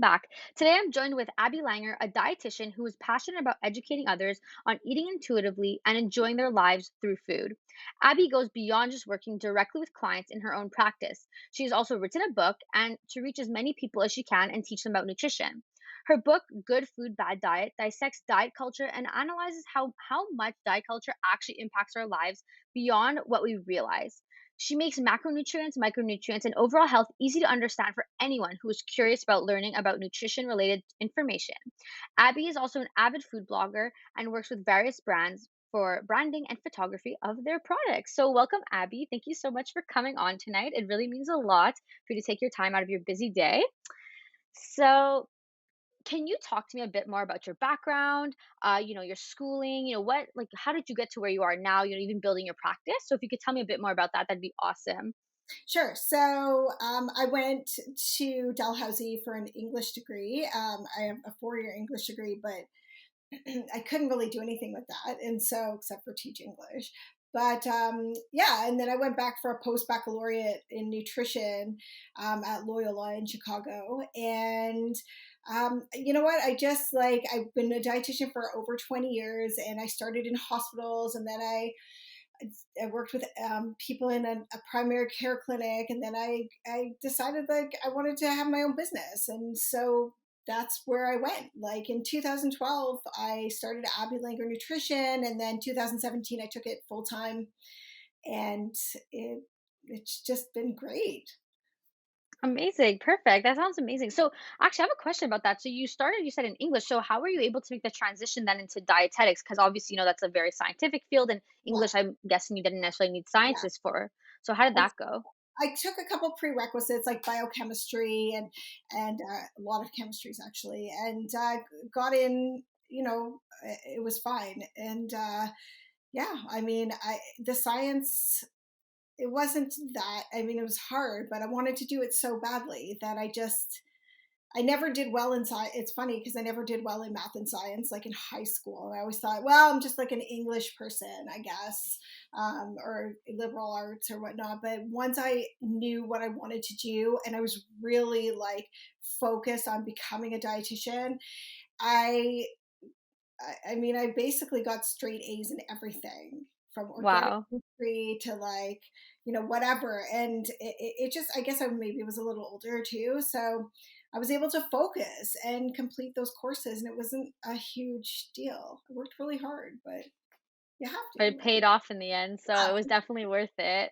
back. Today I'm joined with Abby Langer, a dietitian who is passionate about educating others on eating intuitively and enjoying their lives through food. Abby goes beyond just working directly with clients in her own practice. She has also written a book and to reach as many people as she can and teach them about nutrition. Her book, Good Food, Bad Diet, dissects diet culture and analyzes how much diet culture actually impacts our lives beyond what we realize. She makes macronutrients, micronutrients, and overall health easy to understand for anyone who is curious about learning about nutrition related information. Abby is also an avid food blogger and works with various brands for branding and photography of their products. So, welcome, Abby. Thank you so much for coming on tonight. It really means a lot for you to take your time out of your busy day. So, can you talk to me a bit more about your background, your schooling, how did you get to where you are now, even building your practice? So if you could tell me a bit more about that, that'd be awesome. Sure. So I went to Dalhousie for an English degree. I have a 4-year English degree, but I couldn't really do anything with that. And so, except for teach English. But yeah, and then I went back for a post baccalaureate in nutrition at Loyola in Chicago. And you know what? I've been a dietitian for over 20 years and I started in hospitals and then I worked with people in a primary care clinic, and then I decided like I wanted to have my own business, and so that's where I went. Like in 2012, I started Abbey Langer Nutrition, and then 2017 I took it full time, and it's just been great. Amazing. Perfect. That sounds amazing. So actually I have a question about that. So you started, you said in English. So how were you able to make the transition then into dietetics? Because obviously, that's a very scientific field and Yeah, English, I'm guessing you didn't necessarily need yeah. scientists for. So how did And that go? I took a couple prerequisites like biochemistry and a lot of chemistries actually, and got in. It was fine, and yeah, I mean, the science, it wasn't that. I mean, it was hard, but I wanted to do it so badly that I never did well in science. It's funny because I never did well in math and science, like in high school. I always thought, well, I'm just like an English person, I guess, or liberal arts or whatnot. But once I knew what I wanted to do, and I was really like focused on becoming a dietitian, I, I mean, I basically got straight A's in everything from organic Wow. chemistry to like, whatever. And it just, I guess I maybe was a little older too. So I was able to focus and complete those courses. And it wasn't a huge deal. I worked really hard, but you have But it to. paid off in the end. So it was definitely worth it.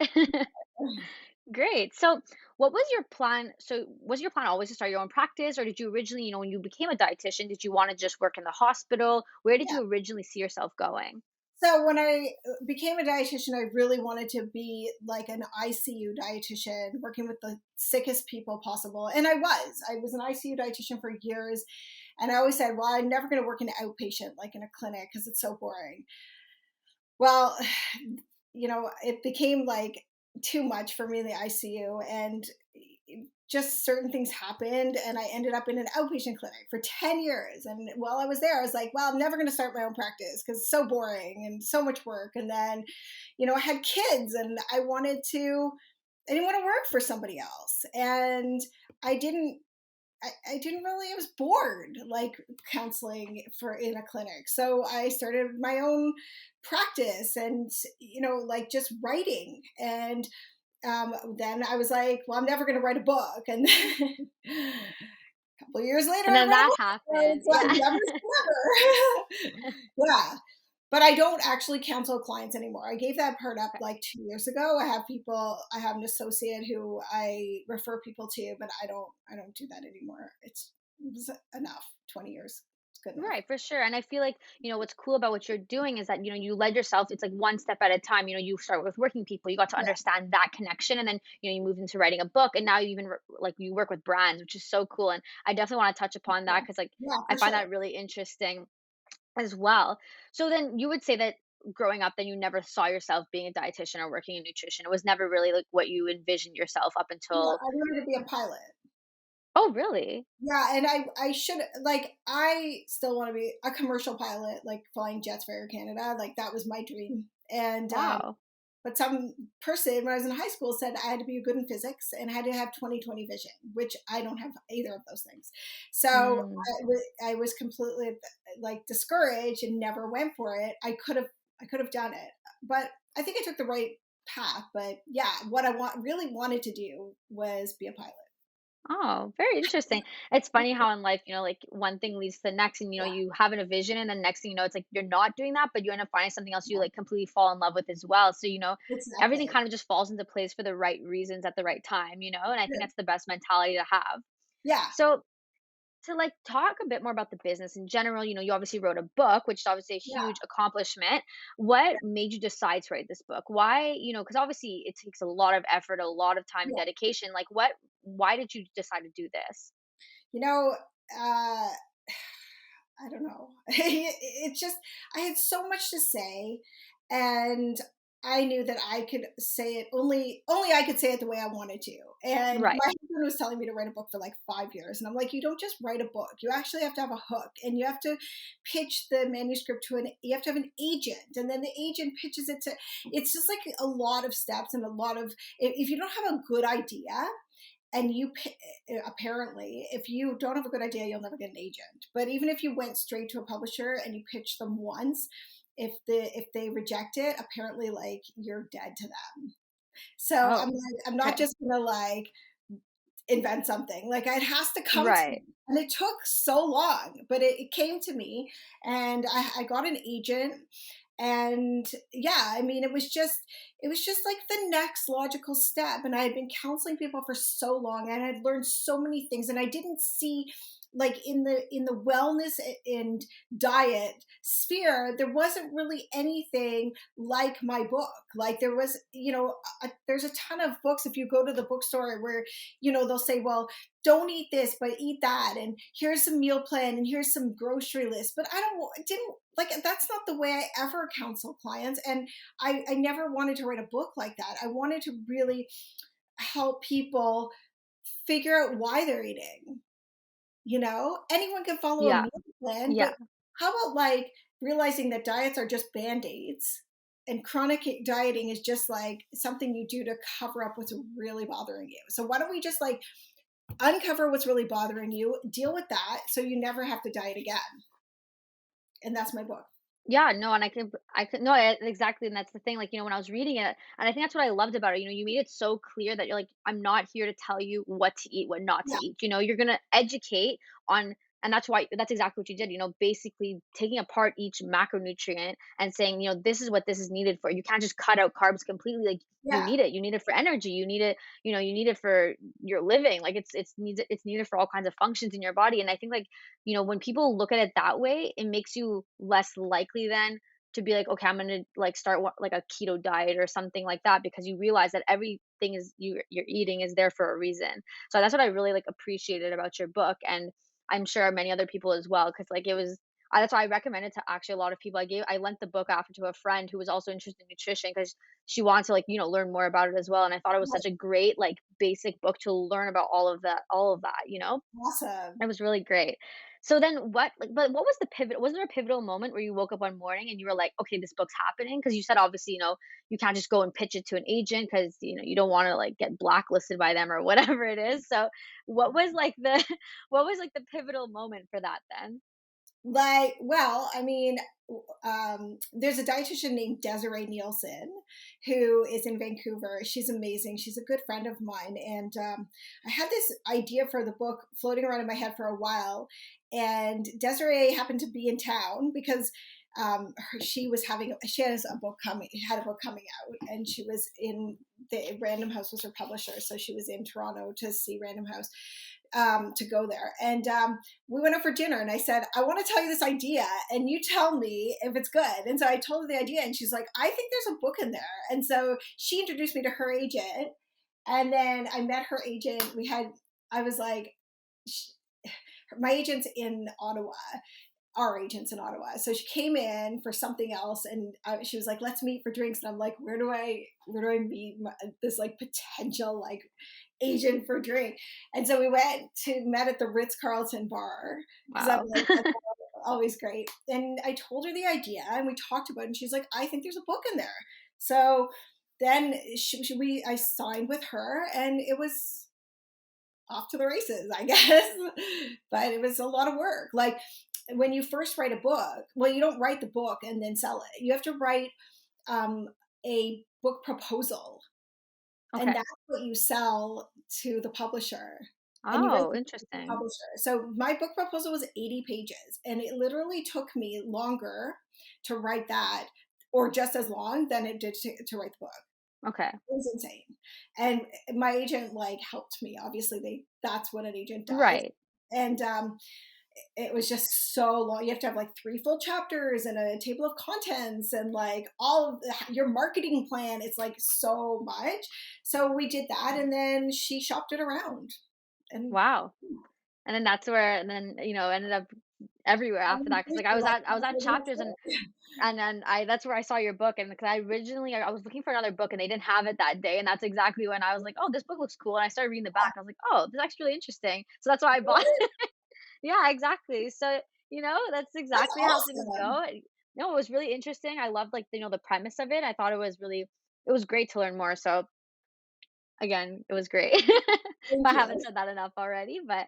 Great. So, what was your plan? So, was your plan always to start your own practice, or did you originally, when you became a dietitian, did you want to just work in the hospital? Where did Yeah. you originally see yourself going? So when I became a dietitian, I really wanted to be like an ICU dietitian, working with the sickest people possible. And I was. I was an ICU dietitian for years. And I always said, well, I'm never going to work in an outpatient, like in a clinic, because it's so boring. Well, it became like too much for me in the ICU. And just certain things happened and I ended up in an outpatient clinic for 10 years. And while I was there, I was like, well, I'm never going to start my own practice because it's so boring and so much work. And then, I had kids and I didn't want to work for somebody else. And I didn't, I didn't really, I was bored like counseling for in a clinic. So I started my own practice and, like just writing. And then I was like, well, I'm never going to write a book. And then a couple of years later, And I then wrote a that book. So happened. it's like Yeah. never say never. Yeah. But I don't actually counsel clients anymore. I gave that part up like 2 years ago. I have an associate who I refer people to, but I don't do that anymore. It was enough. 20 years. It's good enough. Right, for sure. And I feel like, what's cool about what you're doing is that, you led yourself, it's like one step at a time. You start with working people, you got to Yeah. understand that connection. And then, you moved into writing a book. And now you even like you work with brands, which is so cool. And I definitely want to touch upon Yeah. that because, like, Yeah, I for find sure. that really interesting as well. So then you would say that growing up, then you never saw yourself being a dietitian or working in nutrition. It was never really like what you envisioned yourself up Yeah, until, I wanted to be a pilot. oh, really? Yeah, and I should like I still want to be a commercial pilot, like flying jets for Air Canada. Like that was my dream. And Wow. But some person when I was in high school said I had to be good in physics and had to have 20/20 vision, which I don't have either of those things. So Mm. I was completely like discouraged and never went for it. I could have done it, but I think I took the right path. But yeah, what I really wanted to do was be a pilot. Oh, very interesting. It's funny how in life, like one thing leads to the next, and Yeah, you have a vision, and then next thing you know, it's like you're not doing that, but you end up finding something else you like completely fall in love with as well. So, everything exactly. kind of just falls into place for the right reasons at the right time, and I think that's the best mentality to have. Yeah, So, to like talk a bit more about the business in general, you obviously wrote a book, which is obviously a yeah, huge accomplishment. What made you decide to write this book? Why, because obviously it takes a lot of effort, a lot of time and yeah. dedication. Why did you decide to do this? You know, uh, I don't know. It's just I had so much to say, and I knew that I could say it only I could say it the way I wanted to. And Right. my husband was telling me to write a book for like 5 years, and I'm like, you don't just write a book. You actually have to have a hook, and you have to pitch the manuscript to an. You have to have an agent, and then the agent pitches it to. It's just like a lot of steps and a lot of. If you don't have a good idea, and apparently if you don't have a good idea you'll never get an agent, but even if you went straight to a publisher and you pitched them once, if they reject it, apparently like you're dead to them. So I'm Oh, like, I'm not okay. just gonna like invent something, like it has to come to me. Right. And it took so long, but it came to me, and I got an agent. And yeah, I mean, it was just like the next logical step. And I had been counseling people for so long, and I'd learned so many things, and I didn't see, like, in the wellness and diet sphere, there wasn't really anything like my book. Like there was, there's a ton of books if you go to the bookstore where, they'll say, well, don't eat this but eat that, and here's some meal plan, and here's some grocery list. But I didn't like, that's not the way I ever counsel clients. And I never wanted to write a book like that. I wanted to really help people figure out why they're eating. Anyone can follow a Yeah. meal plan, Yeah. but how about like realizing that diets are just band-aids, and chronic dieting is just like something you do to cover up what's really bothering you. So why don't we just like uncover what's really bothering you, deal with that so you never have to diet again. And that's my book. Yeah, no, and I could no, exactly, and that's the thing, like, when I was reading it, and I think that's what I loved about it, you made it so clear that you're like, "I'm not here to tell you what to eat, what not to Yeah, eat," you're gonna educate on and that's exactly what you did, basically taking apart each macronutrient and saying, "This is what this is needed for." You can't just cut out carbs completely, like, yeah, you need it for energy, you need it you need it for your living, like, it's needed for all kinds of functions in your body, and I think, like, when people look at it that way, it makes you less likely then to be like, okay, I'm gonna like start like a keto diet or something like that because you realize that everything is you're eating is there for a reason. So that's what I really like appreciated about your book, and I'm sure many other people as well because like it was. That's why I recommend it to actually a lot of people. I lent the book after to a friend who was also interested in nutrition because she wanted to like learn more about it as well. And I thought it was such a great like basic book to learn about all of that. It awesome. was really great. So then but what was the pivot was there a pivotal moment where you woke up one morning and you were like, "Okay, this book's happening"? Because you said obviously, you can't just go and pitch it to an agent because you don't wanna, like, get blacklisted by them or whatever it is. So, what was, like, the what was, like, the pivotal moment for that then? Like, well, I mean, there's a dietitian named Desiree Nielsen who is in Vancouver. She's amazing. She's a good friend of mine. And I had this idea for the book floating around in my head for a while. And Desiree happened to be in town because she has a book coming, had a book coming out, and she was in Random House was her publisher. So she was in Toronto to see Random House, to go there. And we went out for dinner, and I said, I want to tell you this idea, and you tell me if it's good. And so I told her the idea, and she's like, I think there's a book in there. And so she introduced me to her agent. And then I met her agent. I was like, my agent's in Ottawa, our agents in Ottawa. So she came in for something else, and she was like, "Let's meet for drinks." And I'm like, where do I meet this like potential like agent for drink?" And so we met at the Ritz Carlton bar because I'm Wow. like, that's always great. And I told her the idea, and we talked about it, and she's like, "I think there's a book in there." So then I signed with her, and it was off to the races, I guess. But it was a lot of work. Like when you first write a book, well, you don't write the book and then sell it. You have to write um, a book proposal, and Okay. that's what you sell to the publisher. And you write Oh, the book with the interesting. publisher. So my book proposal was 80 pages, and it literally took me longer to write that, or just as long than it did to write the book. Okay. It was insane. And my agent like helped me. Obviously, that's what an agent does. Right. And it was just so long. You have to have like 3 full chapters and a table of contents and like all of your marketing plan. It's like so much. So we did that, and then she shopped it around. And Wow. And then that's where, and then, ended up everywhere after that. Cause like like I was at chapters, and then that's where I saw your book, and because I originally I was looking for another book and they didn't have it that day, and that's exactly when I was like, "Oh, this book looks cool." And I started reading the back. I was like, "Oh, this is actually really interesting." So that's why I bought. Yeah, exactly. So, that's that's exactly how things awesome. go. No, it was really interesting. I loved like, the premise of it. I thought it was great to learn more. So again, it was great. If Thank I you. haven't said that enough already, but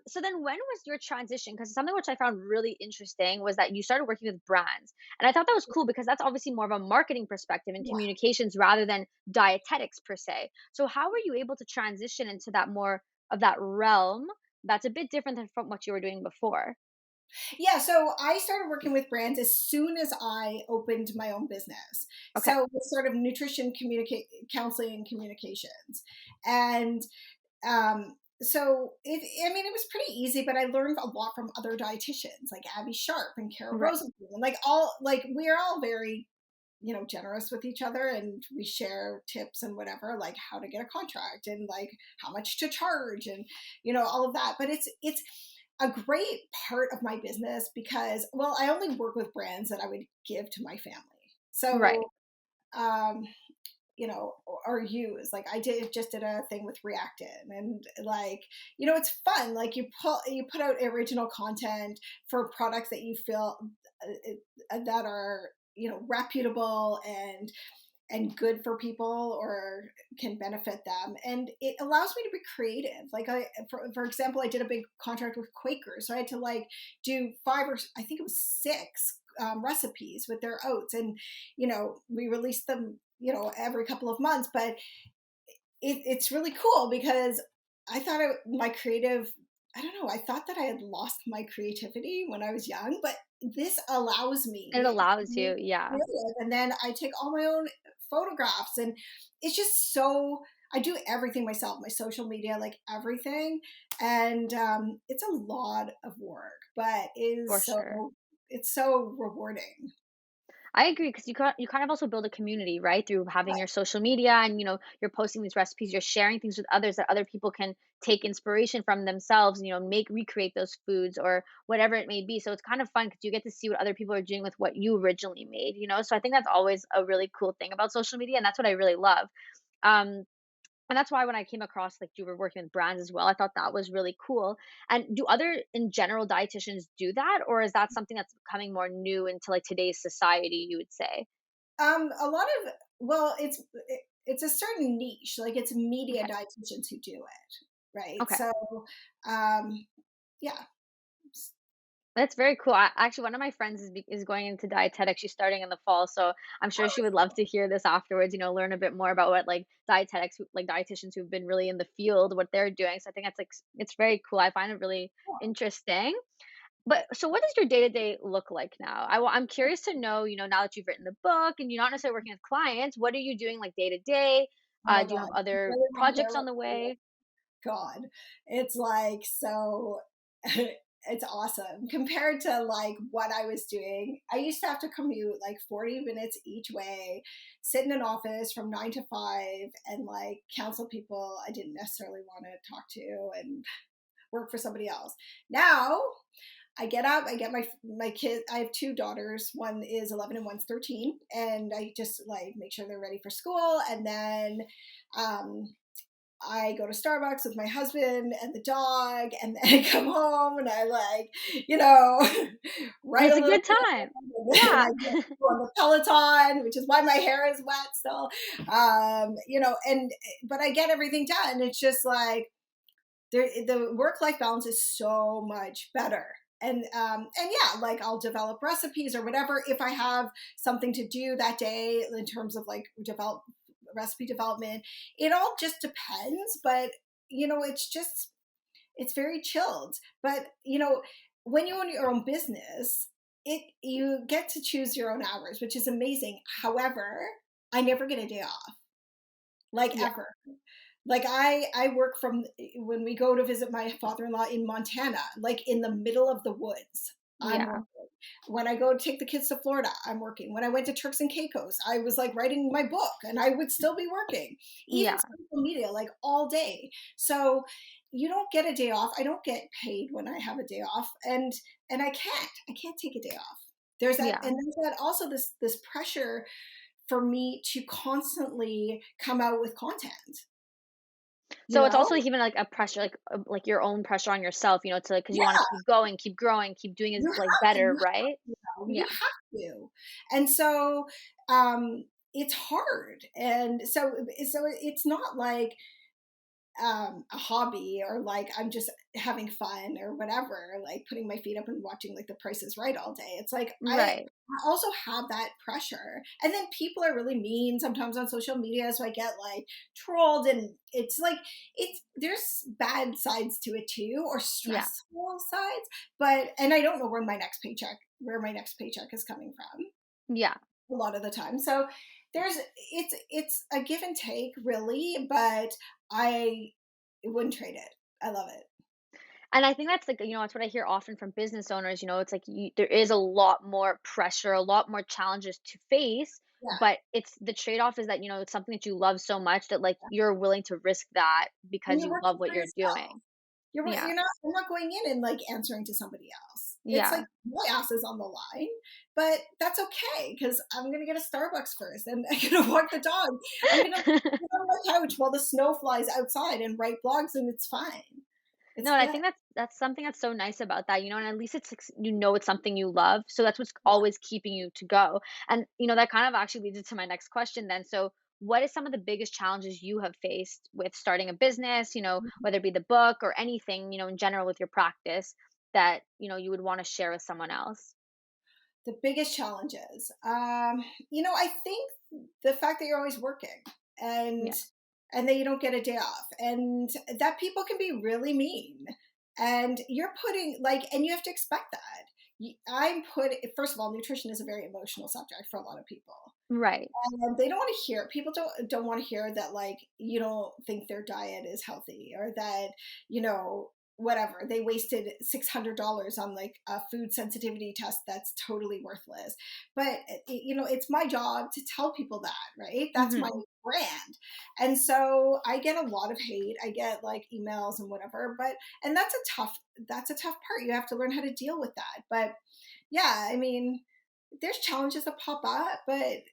so then when was your transition? Because something which I found really interesting was that you started working with brands. And I thought that was cool because that's obviously more of a marketing perspective and Yeah. communications rather than dietetics per se. So how were you able to transition into that more of that realm that's a bit different than from what you were doing before? Yeah, so I started working with brands as soon as I opened my own business. Okay. So it was sort of nutrition counseling and communications. And so I mean, it was pretty easy, but I learned a lot from other dietitians like Abby Sharp and Kara Right. Rosenblum. And like all, like we're all very, generous with each other, and we share tips and whatever, like how to get a contract and like how much to charge and, all of that. But it's a great part of my business because, well, I only work with brands that I would give to my family. Right. So, um, or use. Like I just did a thing with Reactin, and like, it's fun. Like you put out original content for products that you feel that are, reputable and good for people or can benefit them, and it allows me to be creative. Like for example, I did a big contract with Quaker, so I had to like do 5, or I think it was 6 recipes with their oats, and we released them every couple of months. But it's really cool because I thought my creative, I don't know, I thought that I had lost my creativity when I was young, but this allows It me to allows be you, yeah. creative. And then I take all my own photographs, and it's just so, I do everything myself, my social media, like everything. And it's a lot of work, but For sure. it's so rewarding. I agree because you kind of also build a community, right? Through having Right. your social media and you're posting these recipes, you're sharing things with others that other people can take inspiration from themselves, and make recreate those foods or whatever it may be. So it's kind of fun because you get to see what other people are doing with what you originally made. So I think that's always a really cool thing about social media, and that's what I really love. Um, and that's why when I came across like you were working with brands as well, I thought that was really cool. And do other in general dietitians do that, or is that something that's becoming more new into like today's society, you would say? A lot of, well, it's a certain niche, like it's media Okay. dietitians who do it, right? Okay. So, um, yeah. That's very cool. Actually, one of my friends is going into dietetics. She's starting in the fall, so I'm sure she would love to hear this afterwards. Learn a bit more about what like dietetics, like dietitians who've been really in the field, what they're doing. So I think that's like it's very cool. I find it really interesting. But so, what does your day to day look like now? I'm curious to know. Now that you've written the book and you're not necessarily working with clients, what are you doing like day to day? Oh my Do you God. have You other really want to hear projects on what the way? God. It's like so it's awesome compared to like what I was doing. I used to have to commute like 40 minutes each way, sit in an office from 9 to 5, and like counsel people I didn't necessarily want to talk to and work for somebody else. Now I get up, I get my kid. I have 2 daughters. One is 11 and one's 13, and I just like make sure they're ready for school, and then um, I go to Starbucks with my husband and the dog, and then I come home and I like, you know, write a It's a little good bit, time. and I Yeah. go on the Peloton, which is why my hair is wet still. And but I get everything done. It's just like the work life balance is so much better. And yeah, like I'll develop recipes or whatever if I have something to do that day in terms of like develop recipe development. It all just depends, but it's very chilled. But when you own your own business, it you get to choose your own hours, which is amazing. However, I never get a day off, like Yeah. ever. Like I work from when we go to visit my father-in-law in Montana, like in the middle of the woods. I'm Yeah. working. When I go take the kids to Florida, I'm working. When I went to Turks and Caicos, I was like writing my book and I would still be working. Even Yeah. social media, like all day. So you don't get a day off. I don't get paid when I have a day off. And I can't take a day off. There's that, Yeah. and there's that also this pressure for me to constantly come out with content, you So it's know? also like even like a pressure, like your own pressure on yourself, to like because you want to Yeah, keep going, keep growing, keep doing is you like have to, better, right? you Yeah. have to. And so, it's hard. And so it's not like a hobby or like I'm just having fun or whatever, like putting my feet up and watching like The Price is Right all day. It's like Right. I also have that pressure. And then people are really mean sometimes on social media, so I get like trolled, and it's like it's there's bad sides to it too, or Yeah. stressful sides. But and I don't know where my next paycheck is coming from Yeah. a lot of the time. So there's it's a give and take really, but I wouldn't trade it. I love it. And I think that's like, that's what I hear often from business owners, it's like there is a lot more pressure, a lot more challenges to face, Yeah. but it's the trade-off is that, it's something that you love so much that like you're willing to risk that And because you're you working love what for you're yourself. doing. You're Yeah. you're not you're not going in and like answering to somebody else. It's like Yeah. my ass is on the line, but that's okay because I'm gonna get a Starbucks first, and I'm gonna walk the dog. I'm gonna sit on my couch while the snow flies outside and write blogs, and it's fine. No, It's and I good. think that's something that's so nice about that, and at least it's like it's something you love, so that's what's Yeah. always keeping you to go. And that kind of actually leads into my next question then. So, what is some of the biggest challenges you have faced with starting a business, whether it be the book or anything, in general with your practice that, you would want to share with someone else? The biggest challenges. I think the fact that you're always working, and Yeah. and that you don't get a day off, and that people can be really mean, and you're putting like, and you have to expect that. I'm put First of all, nutrition is a very emotional subject for a lot of people. Right. And they don't want to hear people don't want to hear that like you don't think their diet is healthy, or that whatever they wasted $600 on like a food sensitivity test that's totally worthless. But it's my job to tell people that, right? That's my Mhm. brand. And so I get a lot of hate, I get like emails and whatever, but and that's a tough part. You have to learn how to deal with that. But yeah, I mean, there's challenges that pop up, but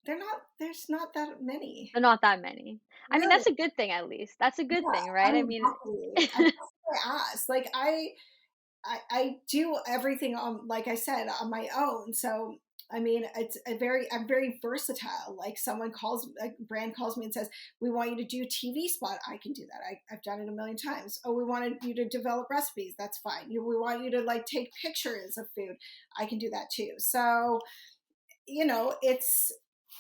there's not that many. But not that many. I mean, Really. that's a good thing at least. That's a good Yeah, thing, right? I'm I mean lucky. I busted my ass. Like I do everything on, like I said, on my own. So I mean, I'm very versatile. Like a brand calls me and says, "We want you to do a TV spot." I can do that. I've done it a million times. Oh, we wanted you to develop recipes. That's fine. We want you to like take pictures of food. I can do that too. So it's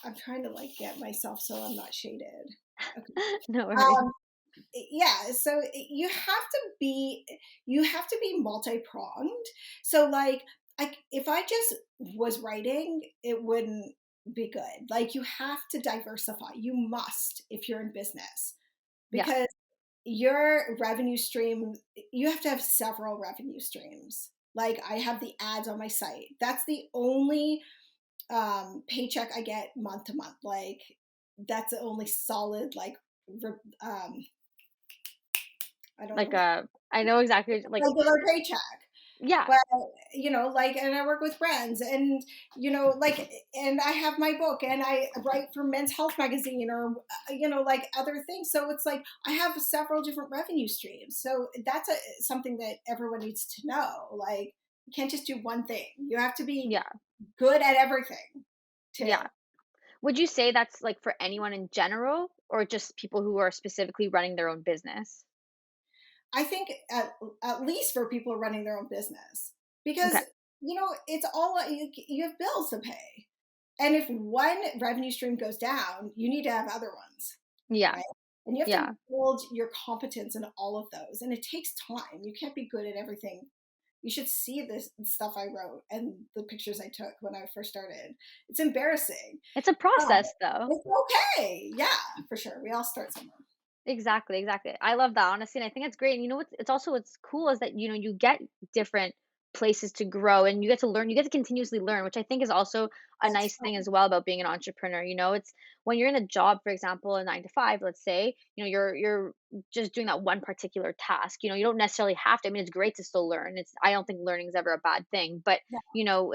I'm trying to like get myself so I'm not shaded. Okay. no worries. Um, yeah, so you have to be multi-pronged. So like if I just was writing, it wouldn't be good. Like you have to diversify. You must if you're in business, Yeah. because your revenue stream, you have to have several revenue streams. Like I have the ads on my site. That's the only paycheck I get month to month. Like that's the only solid like um I don't know Like, what I know exactly like regular paycheck. Yeah. But, like, and I work with brands, and, like, and I have my book, and I write for Men's Health Magazine, or, like, other things. So it's like I have several different revenue streams. So that's something that everyone needs to know. Like, you can't just do one thing. You have to be Yeah. good at everything too. Yeah. Would you say that's, like, for anyone in general or just people who are specifically running their own business? I think at least for people running their own business, Okay. because it's all you have bills to pay, and if one revenue stream goes down, you need to have other ones, Yeah. right? And you have to Yeah. build your competence in all of those, and it takes time. You can't be good at everything. You should see this stuff I wrote and the pictures I took when I first started. It's embarrassing, It's a but process, though. it's okay. Yeah, for sure. We all start somewhere. Exactly, exactly. I love that, honestly, and I think it's great, and you know what's it's also what's cool is that, you get different places to grow, and you get to learn, you get to continuously learn, which I think is also a That's nice thing as well about being an entrepreneur, it's when you're in a job, for example, a 9 to 5, let's say, you're just doing that one particular task, you don't necessarily have to. I mean, it's great to still learn. I don't think learning is ever a bad thing, but, yeah,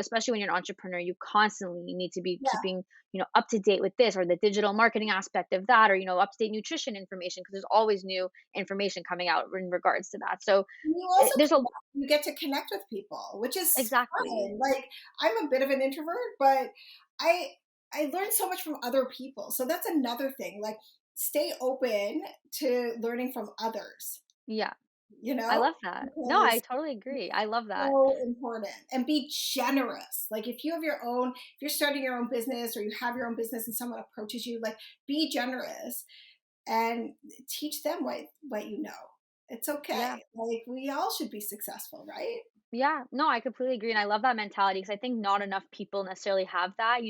especially when you're an entrepreneur, you constantly need to be yeah. keeping up to date with this or the digital marketing aspect of that, or, up to date nutrition information because there's always new information coming out in regards to that. So And you also there's a you get to connect with people, which is exactly. fun. Like, I'm a bit of an introvert, but I I learn so much from other people. So that's another thing. Like, stay open to learning from others, Yeah, you I know? love that. No, I Because totally agree. I love that. so important. And be generous. Like, if you have if you're starting your own business, or you have your own business and someone approaches you, like, be generous and teach them what you know. It's Yeah. okay. Like, we all should be successful, right? Yeah, no, I completely agree, and I love that mentality because I think not enough people necessarily have that,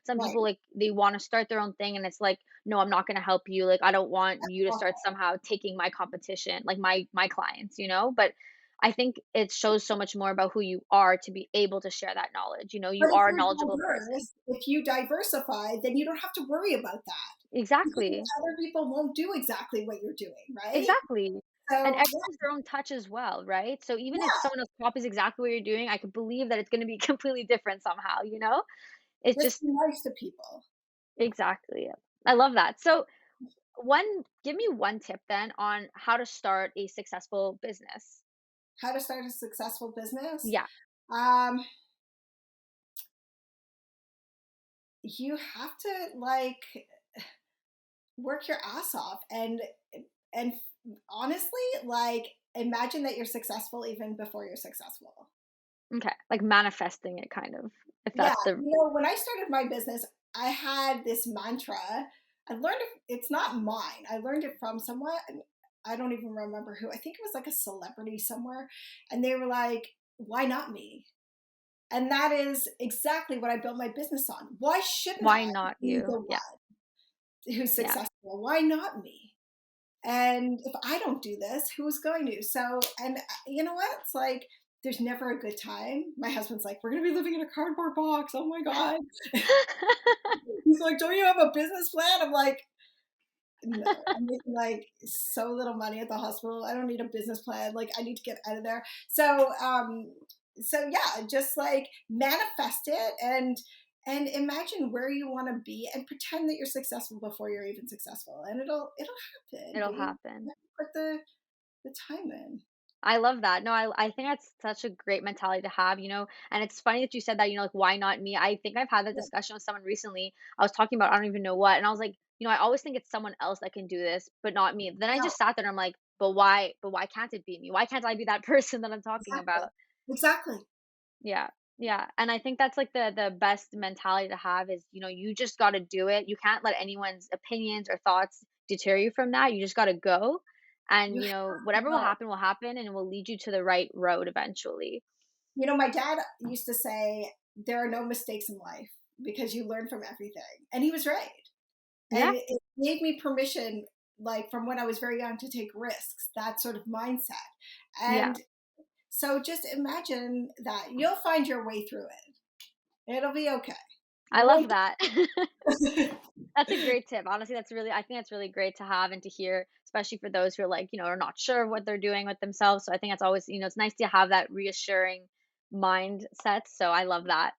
Some people, Right. like, they wanna start their own thing, and it's like, "No, I'm not gonna help you, like, I don't want you to start Awful. somehow taking my competition, like, my clients," But I think it shows so much more about who you are to be able to share that knowledge, But you if are a you're knowledgeable person. diverse, if you diversify, then you don't have to worry about that, because Exactly, other people won't do exactly what you're doing, right? exactly, and So, everyone has their own touch as well, right? So even if yeah, someone else copies exactly what you're doing, I could believe that it's gonna be completely different somehow? It's just just be nice to people. exactly, yeah. I love that. So, give me one tip then on how to start a successful business. How to start a successful business? Yeah. Um, you have to, like, work your ass off, and honestly, like, imagine that you're successful even before you're successful. Okay. Like manifesting it kind of, if Yeah, that's the when I started my business, I had this mantra. I learned it's not mine. I learned it from someone. I don't even remember who. I think it was like a celebrity somewhere, and they were like, "Why not me?" And that is exactly what I built my business on. Why shouldn't why I not be you? the Yeah. one who's Yeah. successful? Why not me? And if I don't do this, who's going to? So, and you know what? It's like there's never a good time. My husband's like, "We're going to be living in a cardboard box. Oh my God." He's like, "Don't you have a business plan?" I'm like, "No, I'm making like so little money at the hospital. I don't need a business plan. Like, I need to get out of there." So yeah, just like manifest it, and imagine where you want to be, and pretend that you're successful before you're even successful, and it'll happen. It'll But you happen. have to put the time in. I love that. No, I think that's such a great mentality to have, and it's funny that you said that, like, why not me? I think I've had that Yeah, discussion with someone recently. I was talking about I don't even know what, and I was like, I always think it's someone else that can do this, but not me. Then I no, just sat there and I'm like, but why can't it be me? Why can't I be that person that I'm talking exactly, about? exactly. Yeah. Yeah. And I think that's like the best mentality to have is, you just got to do it. You can't let anyone's opinions or thoughts deter you from that. You just got to go. And, You have to whatever go. will happen and it will lead you to the right road eventually. My dad used to say, "There are no mistakes in life because you learn from everything," and he was right. And Yeah. it gave me permission, like, from when I was very young, to take risks, that sort of mindset. Yeah. And so just imagine that you'll find your way through it. It'll be okay. I Like, love that. That's a great tip. Honestly, I think that's really great to have and to hear, especially for those who are like, are not sure of what they're doing with themselves. So I think that's always, it's nice to have that reassuring mindset. So I love that.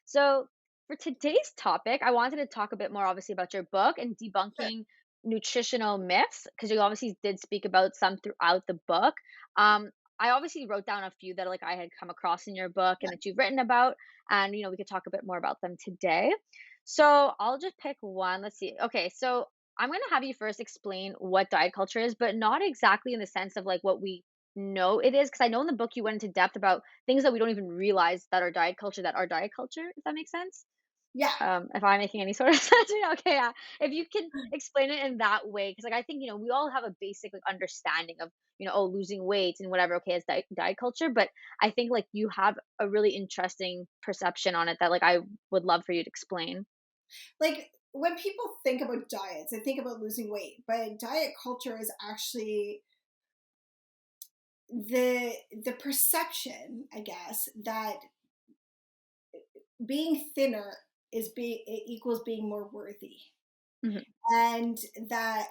So, for today's topic, I wanted to talk a bit more obviously about your book and debunking nutritional myths because you obviously did speak about some throughout the book. Um, I obviously wrote down a few that like I had come across in your book and that you've written about, and we could talk a bit more about them today. So I'll just pick one. Let's see. Okay, so I'm gonna have you first explain what diet culture is, but not exactly in the sense of like what we know it is, because I know in the book you went into depth about things that we don't even realize that are diet culture, if that makes sense? yeah. If I'm making any sort of sense, yeah, okay, yeah. If you can explain it in that way, because like I think, we all have a basic like understanding of, oh, losing weight and whatever, okay, as diet culture, but I think like you have a really interesting perception on it that like I would love for you to explain. Like, when people think about diets, they think about losing weight, but diet culture is actually the perception, I guess, that being thinner is being equals being more worthy, Mhm. and that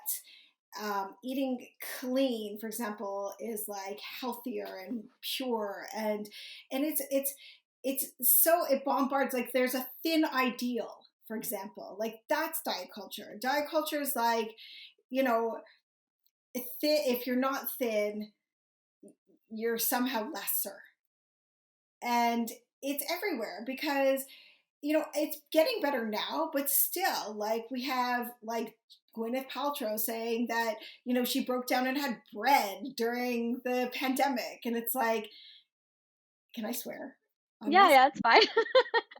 eating clean, for example, is like healthier and pure, and it's so it bombards, like there's a thin ideal, for example, like that's diet culture. Diet culture is like, you know, if you're not thin, you're somehow lesser, and it's everywhere because it's getting better now, but still, like we have like Gwyneth Paltrow saying that, she broke down and had bread during the pandemic. And it's like, can I swear on Yeah, this? yeah, it's fine.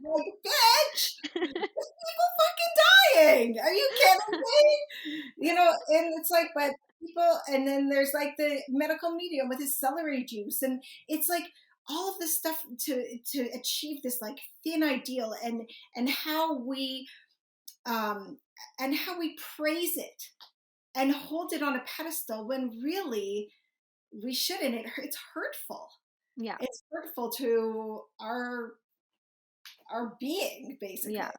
Like, bitch, people fucking dying. Are you kidding me? And it's like, but people, and then there's like the medical medium with his celery juice. And it's like, all of this stuff to achieve this like thin ideal, and how we um, and how we praise it and hold it on a pedestal when really we shouldn't. It's hurtful. Yeah, It's hurtful to our being, basically. yeah.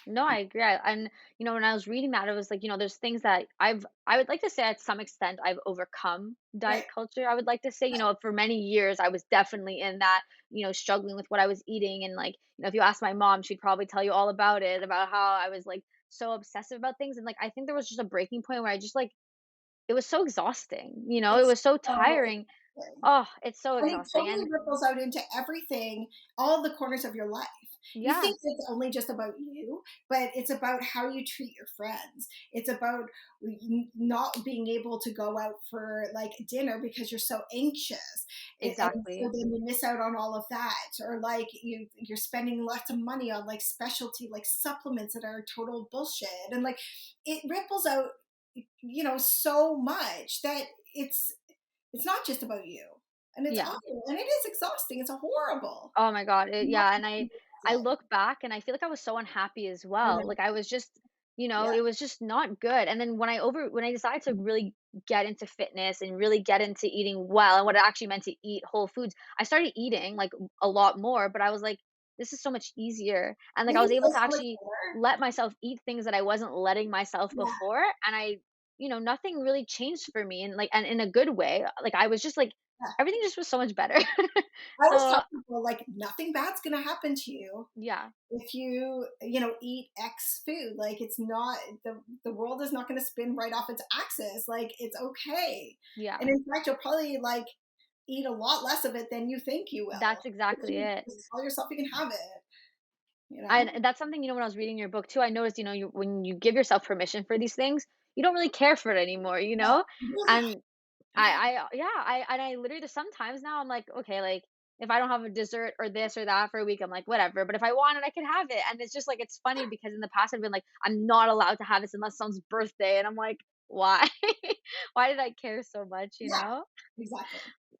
No, I agree. And when I was reading that, it was like, there's things that I would like to say at some extent I've overcome Right. diet culture. I would like to say, for many years I was definitely in that, struggling with what I was eating. And like, if you ask my mom, she'd probably tell you all about it, about how I was like so obsessive about things. And like, I think there was just a breaking point where I just like, it was so exhausting, it It's was so so tiring. Oh, it's so and it exhausting. totally And ripples out into everything, all the corners of your life. You yeah, think it's only just about you, but it's about how you treat your friends. It's about not being able to go out for like dinner because you're so anxious, and so exactly. then you miss out on all of that. Or like you're spending lots of money on like specialty like supplements that are total bullshit, and like it ripples out, so much that it's not just about you. And it's Yeah. awful, and it is exhausting. It's horrible. Oh my god, Not yeah, to and I it. look back and I feel like I was so unhappy as I well. know. Like I was just, Yeah. it was just not good. And then when I decided to really get into fitness and really get into eating well and what it actually meant to eat whole foods, I started eating like a lot more, but I was like, this is so much easier. And like It I was is able to so much actually better. let myself eat things that I wasn't letting myself Yeah. before. And nothing really changed for me, and like and in a good way. Like I was just like Yeah. everything just was so much better. I always So tell people like nothing bad's gonna happen to you yeah, if you eat X food. Like it's not the world is not gonna spin right off its axis. Like it's okay. yeah. And in fact, you'll probably like eat a lot less of it than you think you will. That's If exactly you it. just tell yourself you can have it, you know? And that's something, when I was reading your book too, I noticed, when you give yourself permission for these things, you don't really care for it anymore, you know? Yeah. And I literally there's sometimes now I'm like, okay, like if I don't have a dessert or this or that for a week, I'm like, whatever. But if I want it, I can have it. And it's just like it's funny because in the past I've been like, I'm not allowed to have this unless someone's birthday. And I'm like, why? Why did I care so much, you Yeah, know? exactly.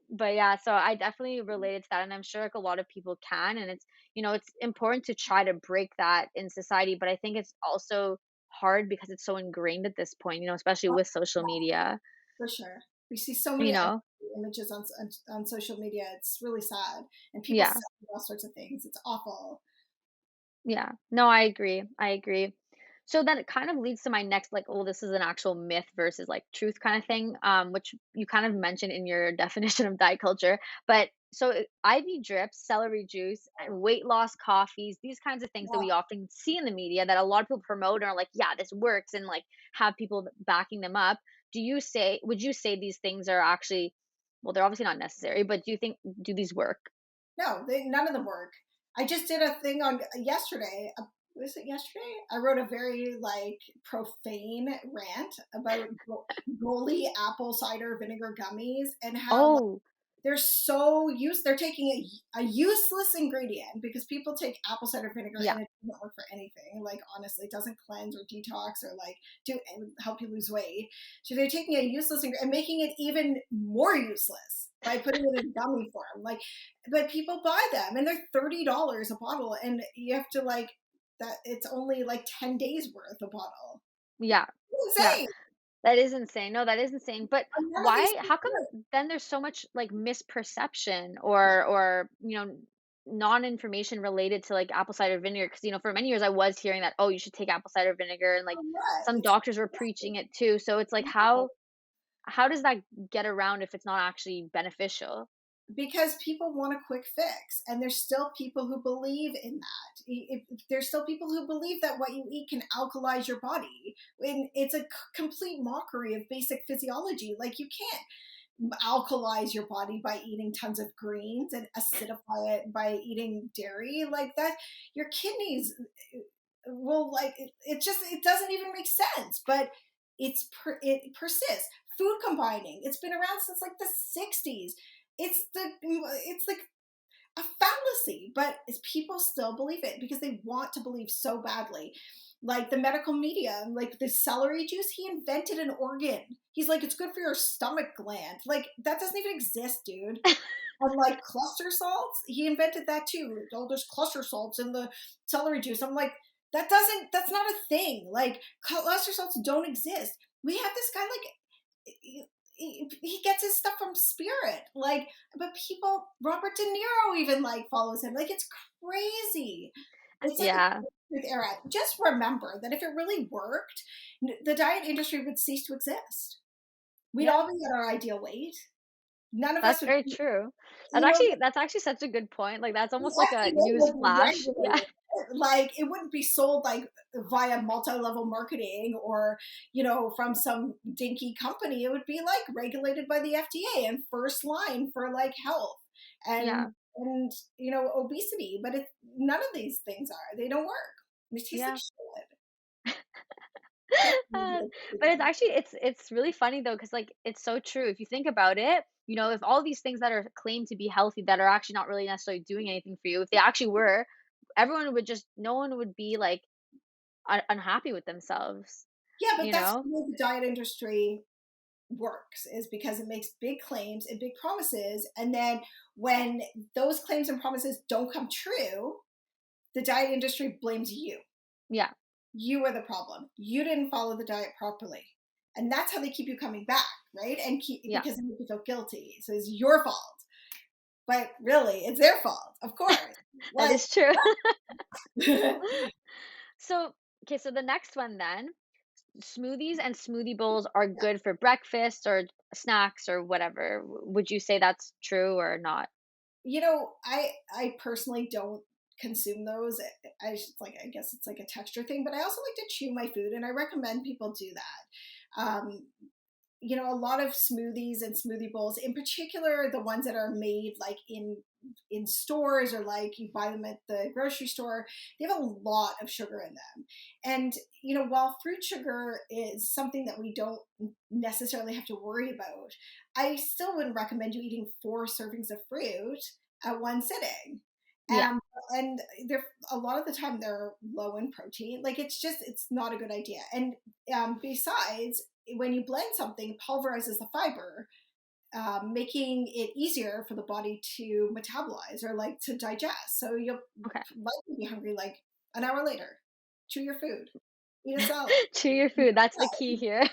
But yeah, so I definitely related to that, and I'm sure like a lot of people can, and it's it's important to try to break that in society, but I think it's also hard because it's so ingrained at this point, especially Oh, with social yeah, media, for sure. We see so you many know. images on social media. It's really sad, and people Yeah. say all sorts of things. It's awful. Yeah. No, I agree. I agree. So then it kind of leads to my next, like, oh, this is an actual myth versus like truth kind of thing, which you kind of mentioned in your definition of diet culture. But so IV drips, celery juice, and weight loss coffees, these kinds of things that Yeah. we often see in the media that a lot of people promote and are like, yeah, this works, and like have people backing them up. Would you say these things are actually, well, they're obviously not necessary, but do these work? No, none of them work. I just did a thing on yesterday. Was it yesterday? I wrote a very like profane rant about Goli apple cider vinegar gummies and how Oh, they're so they're taking a useless ingredient because people take apple cider vinegar yeah. and it doesn't work for anything. Like honestly, it doesn't cleanse or detox or like do help you lose weight. So they're taking a useless ingredient and making it even more useless by putting it in gummy form. Like, but people buy them and they're $30 a bottle, and you have to like that. It's only like 10 days worth a bottle. Yeah. It's Yeah. insane. That is insane. No, that is insane. But And none of these why things how come work. then there's so much like misperception or non-information related to like apple cider vinegar? Because for many years I was hearing that, oh, you should take apple cider vinegar, and like Oh, what? some It's doctors were preaching it too. So it's like how does that get around if it's not actually beneficial? because people want a quick fix, and there's still people who believe in that. There's still people who believe that what you eat can alkalize your body, and it's a complete mockery of basic physiology. Like you can't alkalize your body by eating tons of greens and acidify it by eating dairy like that. Your kidneys will like it doesn't even make sense, but it persists. Food combining, it's been around since like the 60s. It's like a fallacy, but people still believe it because they want to believe so badly. Like the medical media, like the celery juice, he invented an organ. He's like, it's good for your stomach gland. Like that doesn't even exist, dude. And like cluster salts, he invented that too. Oh, there's cluster salts in the celery juice. I'm like, that's not a thing. Like cluster salts don't exist. We have this guy like he gets his stuff from Spirit. Like, but people, Robert De Niro even like follows him. Like, it's crazy. It's like a Yeah, era. Just remember that if it really worked, the diet industry would cease to exist. We'd yeah. all be at our ideal weight. None of us That's would, very true. you know, That's actually such a good point. Like that's the almost like a FDA news would flash. regulate Yeah. it. Like it wouldn't be sold like via multi-level marketing or from some dinky company. It would be like regulated by the FDA and first line for like health Yeah. and obesity. But none of these things are. They don't work. They taste like Yeah. shit. Uh, but it's really funny though, because like it's so true. If you think about it, if all these things that are claimed to be healthy that are actually not really necessarily doing anything for you, if they actually were, no one would be like unhappy with themselves, Yeah, but you that's know? the way the diet industry works, is because it makes big claims and big promises, and then when those claims and promises don't come true, the diet industry blames you. Yeah. You are the problem. You didn't follow the diet properly, and that's how they keep you coming back, right? And Yeah. because they make you feel guilty, so it's your fault, but really it's their fault, of course. That Like is true. yeah, So, okay, so the next one then, smoothies and smoothie bowls are good for breakfast or snacks or whatever. Would you say that's true or not? I personally don't consume those. I guess it's like a texture thing, but I also like to chew my food, and I recommend people do that. A lot of smoothies and smoothie bowls, in particular the ones that are made like in stores or like you buy them at the grocery store, they have a lot of sugar in them. And while fruit sugar is something that we don't necessarily have to worry about, I still wouldn't recommend you eating 4 servings of fruit at one sitting. Yeah. And they're a lot of the time they're low in protein. Like it's not a good idea. And besides, when you blend something, it pulverizes the fiber, making it easier for the body to metabolize or like to digest. So you'll Okay. likely be hungry like an hour later. Chew your food, eat a salad. Chew your food. That's the key here.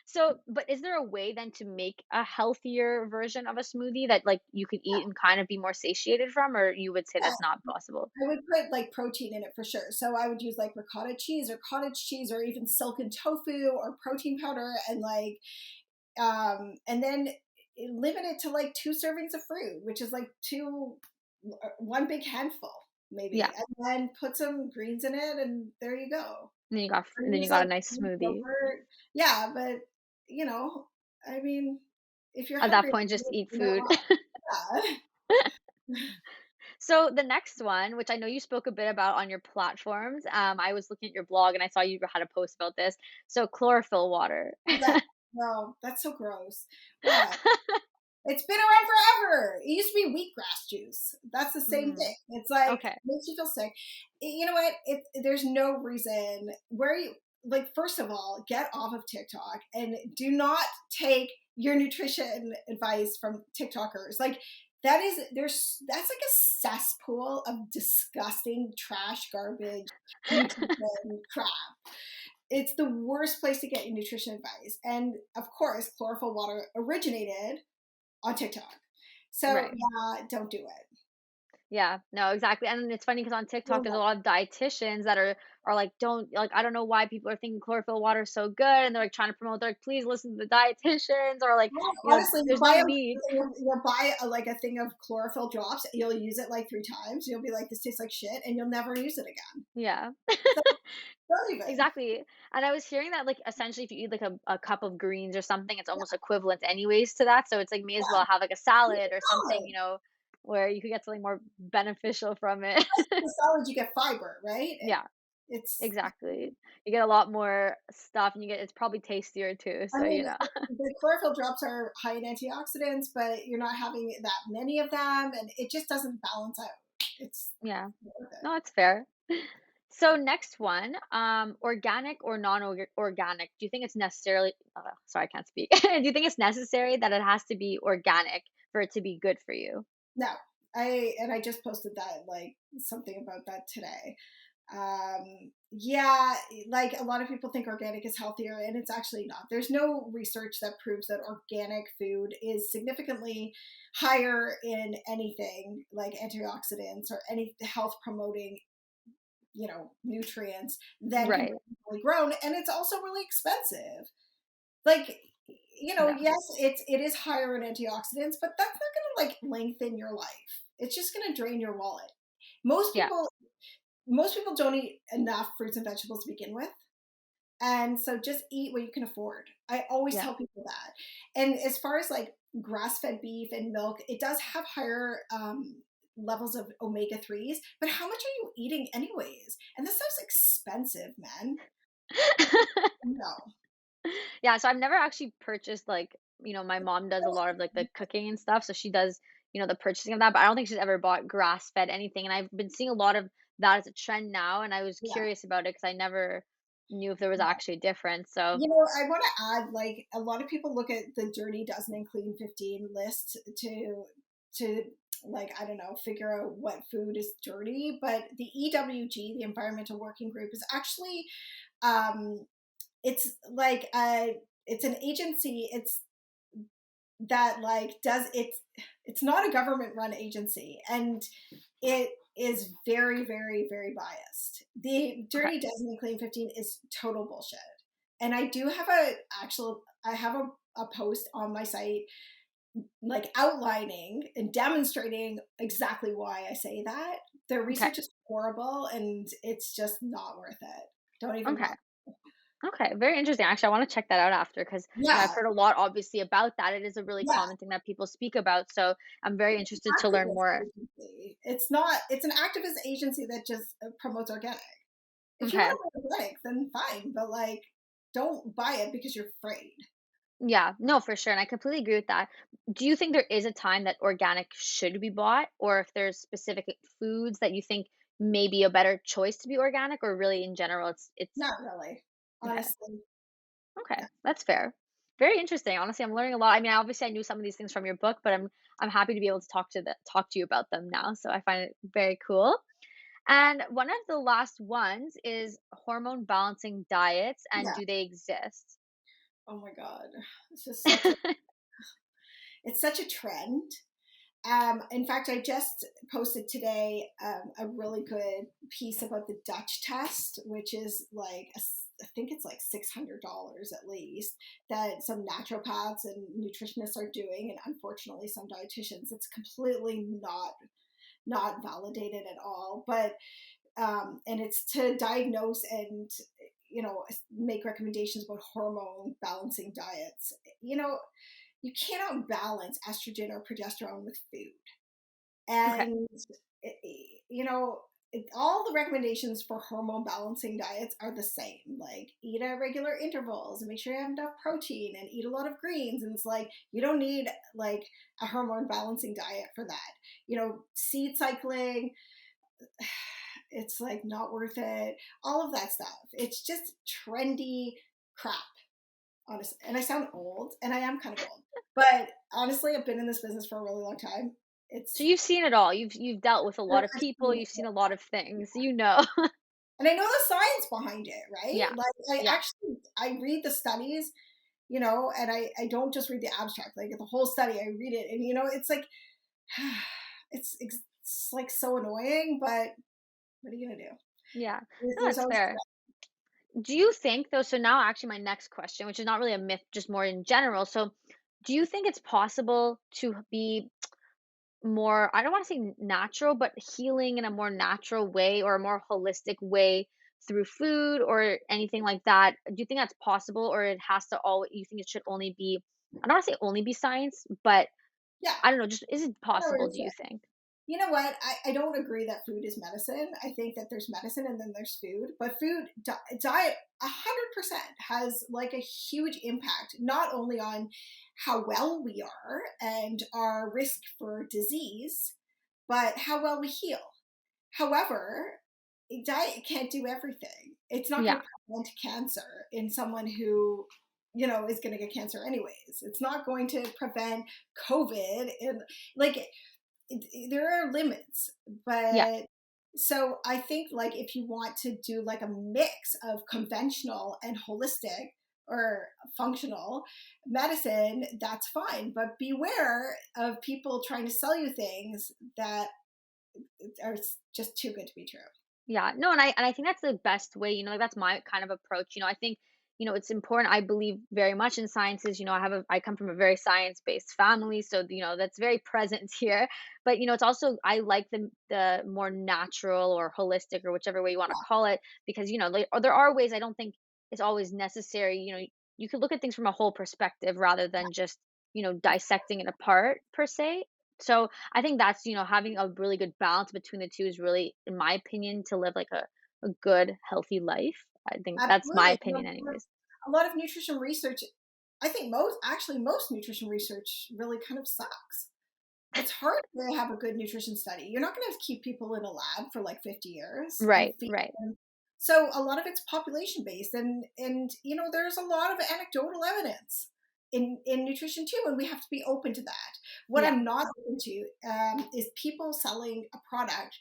So, but is there a way then to make a healthier version of a smoothie that, like, you could eat and kind of be more satiated from, or you would say Yeah, that's not possible? I would put like protein in it for sure. So I would use like ricotta cheese or cottage cheese or even silken tofu or protein powder and like and then limit it to like 2 servings of fruit, which is like one big handful Yeah, maybe, and then put some greens in it, and there you go. Or then you use got like a nice Greek smoothie. yogurt. Yeah, but you know, I mean, if you're At that hungry, point, just eat you know food. what? Yeah. So the next one, which I know you spoke a bit about on your platforms, I was looking at your blog and I saw you had a post about this. So chlorophyll water. That no, that's so gross. Why? It's been around forever. It used to be wheatgrass juice. That's the same Mm, thing. It's like okay. makes you feel sick. You know what? There's no reason where you like. First of all, get off of TikTok and do not take your nutrition advice from TikTokers. Like that's like a cesspool of disgusting trash, garbage, nutrition crap. It's the worst place to get your nutrition advice. And of course, chlorophyll water originated on TikTok. So Right. yeah, don't do it. Yeah, no, exactly, and it's funny because on TikTok, You're there's a welcome. lot of dietitians that are like, "Don't," like, I don't know why people are thinking chlorophyll water is so good, and they're, like, trying to promote, they're like, "Please listen to the dietitians," or like, Yeah, you know, honestly, "There's no need." you'll buy like a thing of chlorophyll drops. You'll use it like 3 times. You'll be like, "This tastes like shit," and you'll never use it again. Yeah. So don't even. Exactly, and I was hearing that, like, essentially, if you eat, like, a cup of greens or something, it's almost equivalent anyways to that, so it's like, may as well have, like, a Yeah, salad or something, salad. where you could get something more beneficial from it. The salad, you get fiber, right? Yeah, It's. exactly. You get a lot more stuff, and it's probably tastier too, I so, mean, the chlorophyll drops are high in antioxidants, but you're not having that many of them, and it just doesn't balance out. It's Yeah. not worth it. No, it's fair. So next one, organic or non-organic, do you think it's necessarily sorry, I can't speak. Do you think it's necessary that it has to be organic for it to be good for you? No, I just posted that like something about that today. Yeah, like a lot of people think organic is healthier, and it's actually not. There's no research that proves that organic food is significantly higher in anything like antioxidants or any health promoting, nutrients than Right. conventionally grown, and it's also really expensive. Like, Yeah. yes, it is higher in antioxidants, but that's not going to like lengthen your life. It's just going to drain your wallet. Most Yeah. people most people don't eat enough fruits and vegetables to begin with. And so just eat what you can afford. I always Yeah. tell people that. And as far as like grass fed beef and milk, it does have higher levels of omega 3s, but how much are you eating anyways? And this stuff's expensive, man. No. Yeah, so I've never actually purchased, like, my mom does a lot of, like, the cooking and stuff, so she does, the purchasing of that, but I don't think she's ever bought grass-fed anything, and I've been seeing a lot of that as a trend now, and I was Yeah. curious about it because I never knew if there was actually a difference, so I want to add, like, a lot of people look at the Dirty Dozen and Clean 15 list to like, I don't know, figure out what food is dirty. But the EWG, the Environmental Working Group, is actually um, it's like it's an agency. It's that like does it's not a government run agency, and it is very, very, very biased. The okay. Dirty Dozen and Clean 15 is total bullshit. And I have a post on my site like outlining and demonstrating exactly why I say that. Their Okay. research is horrible, and it's just not worth it. Don't even Okay. bother. Okay, very interesting. Actually, I wanna check that out after because I've Yeah, heard a lot obviously about that. It is a really yeah. common thing that people speak about, so I'm very interested to learn Activist more. agency. It's not. It's an activist agency that just promotes organic. If you Okay. want to buy organic, then fine, but like, don't buy it because you're afraid. Yeah, no, for sure, and I completely agree with that. Do you think there is a time that organic should be bought, or if there's specific foods that you think may be a better choice to be organic, or really in general it's Not really, okay. honestly. Okay, that's fair. Very interesting. Honestly, I'm learning a lot. I mean, obviously I knew some of these things from your book, but I'm happy to be able to talk to you about them now. So I find it very cool. And one of the last ones is hormone balancing diets, and Yeah. do they exist? Oh my god, it's just it's such a trend. In fact, I just posted today a really good piece about the Dutch test, which is like I think it's like $600 at least, that some naturopaths and nutritionists are doing, and unfortunately some dietitians. It's completely not validated at all, but and it's to diagnose and make recommendations about hormone balancing diets. You know, you cannot balance estrogen or progesterone with food. Okay. And, you know, all the recommendations for hormone balancing diets are the same. Like, eat at regular intervals and make sure you have enough protein and eat a lot of greens. And it's like, you don't need like a hormone balancing diet for that. Seed cycling, it's like not worth it. All of that stuff. It's just trendy crap, honestly. And I sound old, and I am kind of old. But honestly, I've been in this business for a really long time. So It's you've seen it all. You've dealt with a lot of I've people, seen you've seen it. a lot of things, you know. And I know the science behind it, right? Yeah. Like Yeah. I read the studies, and I don't just read the abstract. Like the whole study, I read it, and it's like it's like so annoying, but what are you gonna do? Yeah. No, There's that's always fair. Do you think though, so now actually my next question, which is not really a myth, just more in general. So do you think it's possible to be more, I don't want to say natural, but healing in a more natural way or a more holistic way through food or anything like that? Do you think that's possible, or it has to all, you think it should only be, I don't want to say only be science, but yeah. I don't know, just is it I know what possible, you're do you saying. think? You know what? I don't agree that food is medicine. I think that there's medicine and then there's food. But diet, 100% has like a huge impact, not only on how well we are and our risk for disease, but how well we heal. However, diet can't do everything. It's not going Yeah. to prevent cancer in someone who, is going to get cancer anyways. It's not going to prevent COVID. And like, there are limits, Yeah. but so I think like if you want to do like a mix of conventional and holistic or functional medicine, that's fine, but beware of people trying to sell you things that are just too good to be true. Yeah, no, and I think that's the best way, like that's my kind of approach. I think, it's important. I believe very much in sciences. I come from a very science-based family, so that's very present here. But it's also, I like the more natural or holistic or whichever way you want to call it, because like, or there are ways, I don't think it's always necessary. You could look at things from a whole perspective rather than just, dissecting it apart per se. So I think that's, having a really good balance between the two is really, in my opinion, to live like a good, healthy life. I think that's my Absolutely. opinion anyways. A lot of nutrition research, I think most nutrition research really kind of sucks. It's hard to have a good nutrition study. You're not going to keep people in a lab for like 50 years and Right, feed right. them. So a lot of it's population based, and there's a lot of anecdotal evidence in nutrition too, and we have to be open to that. What Yeah, I'm not open to is people selling a product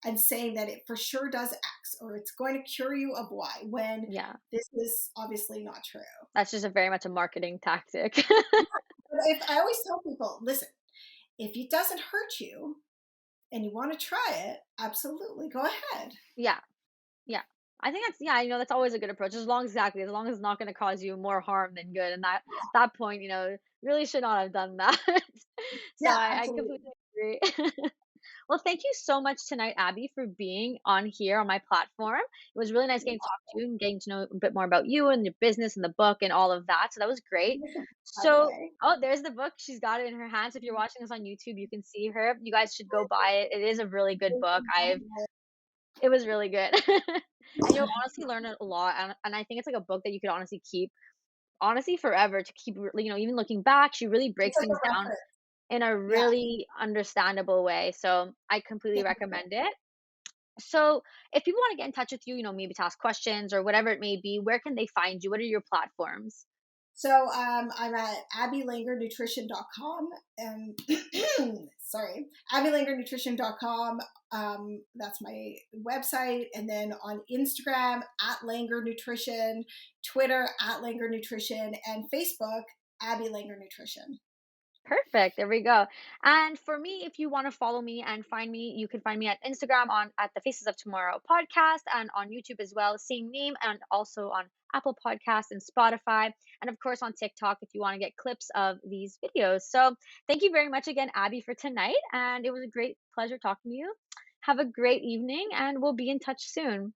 and saying that it for sure does X or it's going to cure you of Y when yeah. this is obviously not true. That's just a very much a marketing tactic. But if I always tell people, listen, if it doesn't hurt you and you want to try it, absolutely go ahead. Yeah, yeah. I think that's, yeah, that's always a good approach. As long as it's not going to cause you more harm than good. And that point, really should not have done that. So Yeah, I absolutely. completely agree. Well, thank you so much tonight, Abby, for being on here on my platform. It was really nice getting to talk to you and getting to know a bit more about you and your business and the book and all of that. So that was great. By the So, way. oh, there's the book. She's got it in her hands. If you're watching this on YouTube, you can see her. You guys should go buy it. It is a really good book. It was really good. And you'll honestly learn a lot. And I think it's like a book that you could honestly keep, honestly, forever to keep, even looking back. She really It's breaks like a things down reference. in a Yeah. really understandable way. So I completely Thank recommend it. So if people want to get in touch with you, maybe to ask questions or whatever it may be, where can they find you? What are your platforms? So I'm at abbylangernutrition.com and sorry, abbylangernutrition.com. That's my website. And then on Instagram at Langer Nutrition, Twitter at Langer Nutrition, and Facebook, Abby Langer Nutrition. Perfect. There we go. And for me, if you want to follow me and find me, you can find me at Instagram on at the Faces of Tomorrow podcast and on YouTube as well, same name, and also on Apple Podcasts and Spotify, and of course on TikTok if you want to get clips of these videos. So thank you very much again, Abby, for tonight, and it was a great pleasure talking to you. Have a great evening, and we'll be in touch soon.